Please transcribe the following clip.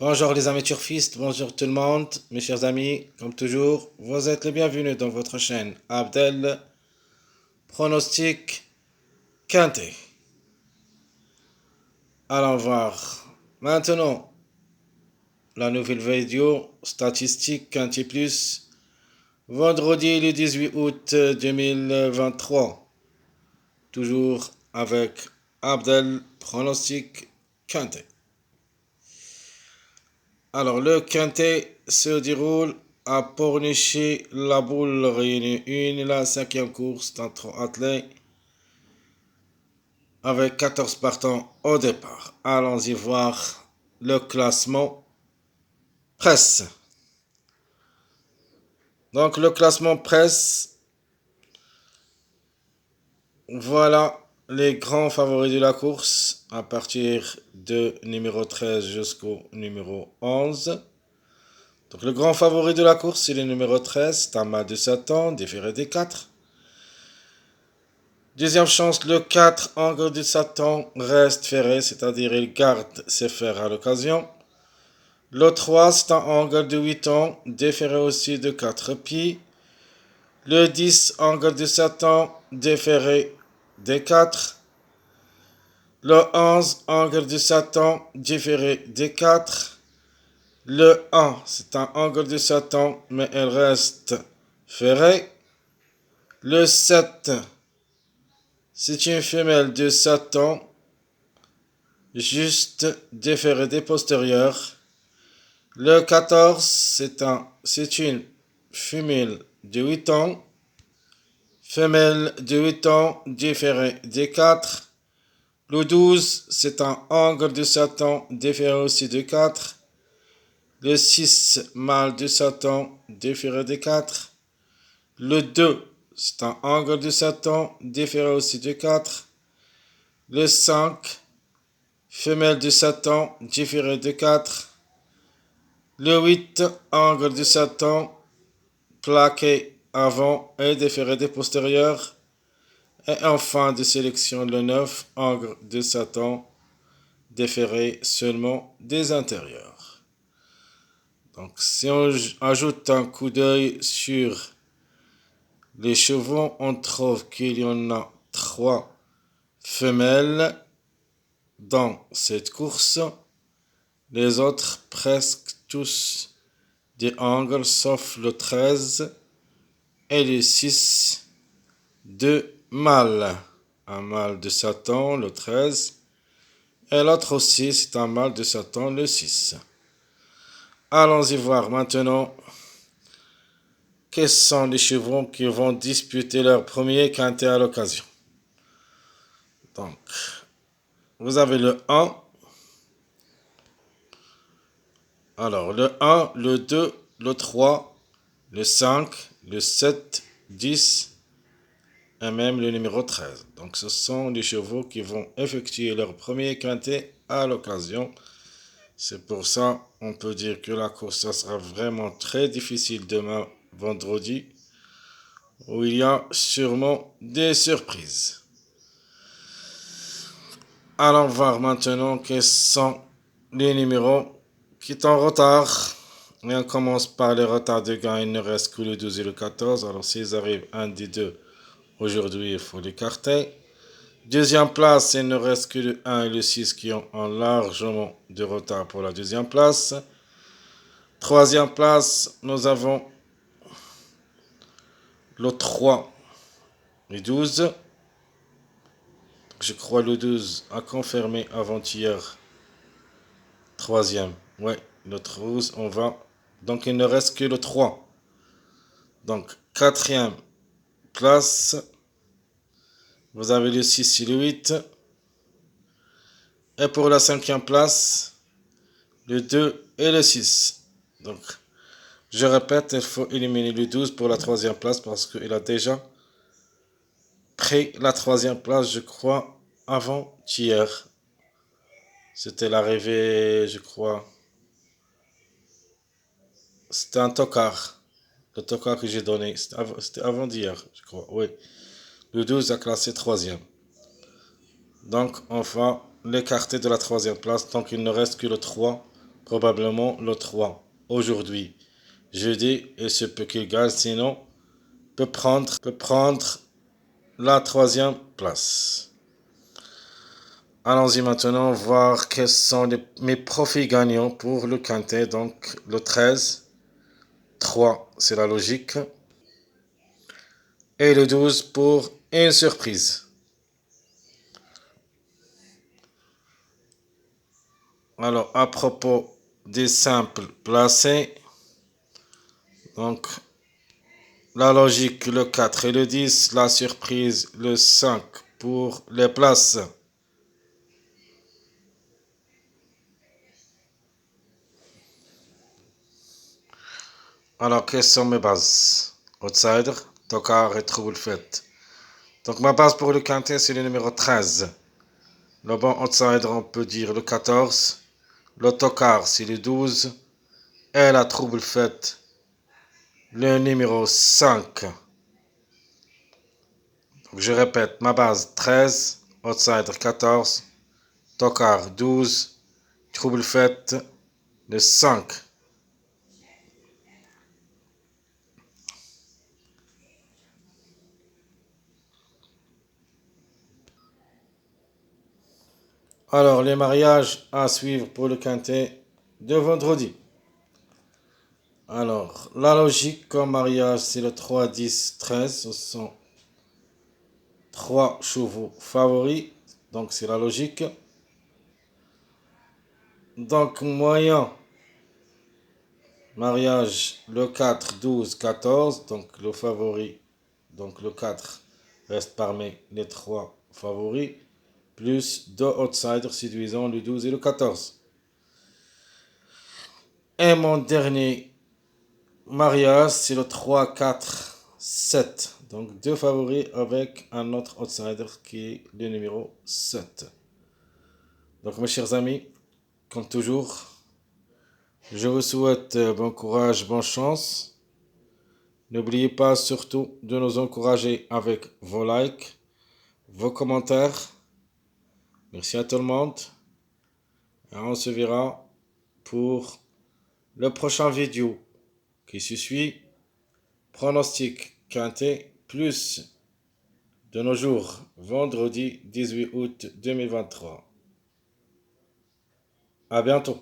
Bonjour les amis turfistes, bonjour tout le monde, mes chers amis, comme toujours, vous êtes les bienvenus dans votre chaîne Abdel Pronostic Quintet. Allons voir maintenant la nouvelle vidéo statistique Quintet Plus, vendredi le 18 août 2023, toujours avec Abdel Pronostic Quintet. Alors, le quintet se déroule à Pornichet-la-Boule, réunion 1, la cinquième course dans 3 athlètes, avec 14 partants au départ. Allons-y voir le classement presse. Donc, le classement presse, voilà les grands favoris de la course, à partir de numéro 13 jusqu'au numéro 11. Donc le grand favori de la course, c'est le numéro 13, c'est un mâle de 7 ans, différé des 4. Deuxième chance, le 4, Angle de Satan, reste ferré, c'est-à-dire il garde ses fers à l'occasion. Le 3, c'est un Angle de 8 ans, déféré aussi de 4 pieds. Le 10, Angle de Satan, déféré des 4. Le 11, Angle de Satan, déféré des 4. Le 1, c'est un Angle de Satan, mais elle reste ferré. Le 7, c'est une femelle de Satan, juste déféré des postérieurs. Le 14, c'est une femelle de 8 ans. Femelle de 8 ans, déféré des 4. Le 12, c'est un Angle de Satan, déféré aussi de 4. Le 6, mâle de Satan, déféré des 4. Le 2, c'est un Angle de Satan, déféré aussi de 4. Le 5, femelle de Satan, déféré de 4. Le 8, Angle de Satan, plaqué avant et déféré des postérieurs. Et en fin de sélection, le 9, Angle de Satan, déféré seulement des intérieurs. Donc si on ajoute un coup d'œil sur les chevaux, on trouve qu'il y en a 3 femelles dans cette course. Les autres, presque tous des angles, sauf le 13 et le 6 de mâles. Un mâle de Satan, le 13, et l'autre aussi, c'est un mâle de Satan, le 6. Allons-y voir maintenant quels sont les chevaux qui vont disputer leur premier quintet à l'occasion. Donc, vous avez le 1. Alors, le 1, le 2, le 3, le 5, le 7, 10 et même le numéro 13. Donc, ce sont les chevaux qui vont effectuer leur premier quintet à l'occasion. C'est pour ça on peut dire que la course ça sera vraiment très difficile demain, vendredi, où il y a sûrement des surprises. Allons voir maintenant quels sont les numéros qui sont en retard. Et on commence par les retards de gain. Il ne reste que le 12 et le 14. Alors s'ils arrivent un des deux aujourd'hui, il faut l'écarter. Deuxième place, il ne reste que le 1 et le 6 qui ont largement de retard pour la deuxième place. Troisième place, nous avons le 3 et 12. Je crois le 12 a confirmé avant-hier. Troisième. Ouais, le 12, on va. Donc il ne reste que le 3. Donc, quatrième place. Vous avez le 6 et le 8. Et pour la cinquième place, le 2 et le 6. Donc, je répète, il faut éliminer le 12 pour la troisième place parce qu'il a déjà pris la troisième place, je crois, avant-hier. C'était l'arrivée, je crois. C'était un tocard. Le tocard que j'ai donné. C'était avant d'hier, je crois. Oui. Le 12 a classé troisième. Donc, on va l'écarter de la troisième place. Donc, il ne reste que le 3 probablement le 3 aujourd'hui. Jeudi, il se peut qu'il gagne, sinon peut prendre la troisième place. Allons-y maintenant voir quels sont mes profits gagnants pour le quintet. Donc le 13, 3, c'est la logique. Et le 12 pour une surprise. Alors, à propos des simples placés, donc la logique, le 4 et le 10, la surprise, le 5 pour les places. Alors, quelles sont mes bases? Outsider, tocard et trouble fait. Donc, ma base pour le quintet, c'est le numéro 13. Le bon outsider, on peut dire le 14. Le tocard, c'est le 12. Et la trouble faite, le numéro 5. Donc, je répète, ma base 13, outsider 14, tocard 12, trouble faite le 5. Alors, les mariages à suivre pour le quintet de vendredi. Alors, la logique comme mariage, c'est le 3, 10, 13. Ce sont 3 chevaux favoris. Donc, c'est la logique. Donc, moyen mariage, le 4, 12, 14. Donc, le favori, donc le 4 reste parmi les 3 favoris. Plus 2 outsiders séduisant le 12 et le 14. Et mon dernier mariage, c'est le 3, 4, 7. Donc 2 favoris avec un autre outsider qui est le numéro 7. Donc mes chers amis, comme toujours, je vous souhaite bon courage, bonne chance. N'oubliez pas surtout de nous encourager avec vos likes, vos commentaires. Merci à tout le monde. Et on se verra pour le prochain vidéo qui se suit. Pronostic quintet plus de nos jours, vendredi 18 août 2023. À bientôt.